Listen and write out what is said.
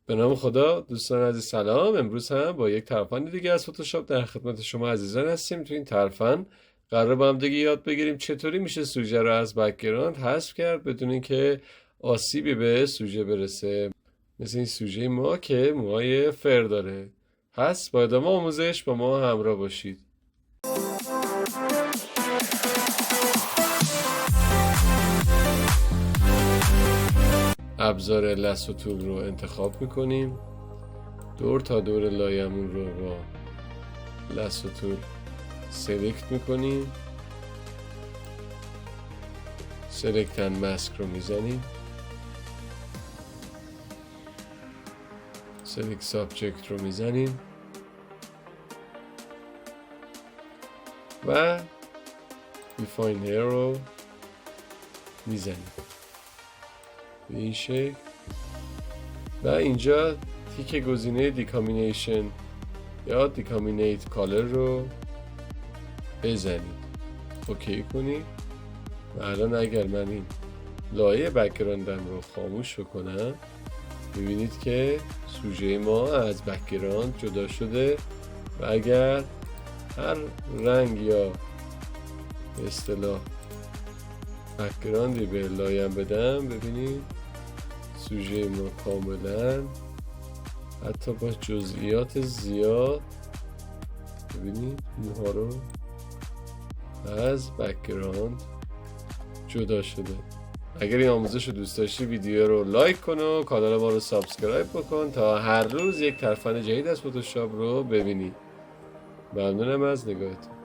به نام خدا. دوستان عزیز سلام. امروز هم با یک ترفند دیگه از فتوشاپ در خدمت شما عزیزان هستیم. تو این ترفند قرار با هم دیگه یاد بگیریم چطوری میشه سوژه رو از بک‌گراند حذف کرد بدون اینکه آسیبی به سوژه برسه، مثل این سوژه ما که موهای فر داره. پس با ادامه آموزش با ما همراه باشید. ابزار لث و تول رو انتخاب میکنیم. دور تا دور لایمون رو با لث و تول سلکت میکنیم. سلکت اند ماسک رو میزنیم. سلکت سابجکت رو میزنیم و دیفاین هیر رو میزنیم به این شکل و اینجا تیک گزینه دیکامینیشن یا دیکامینیت کالر رو بزنید، اوکی کنید و الان اگر من این لایه بک‌گراندم رو خاموش بکنم میبینید که سوژه ما از بک‌گراند جدا شده و اگر هر رنگ یا به اصطلاح بک‌گراندی به لایم بدم ببینید سوژه ما کاملا حتی با جزئیات زیاد ببینید موها رو از بک‌گراند جدا شده. اگر این آموزش رو دوست داشتی ویدیو رو لایک کن و کانال ما رو سابسکرایب بکن تا هر روز یک ترفند جدید از فتوشاپ رو ببینی. ممنونم از نگاهتون.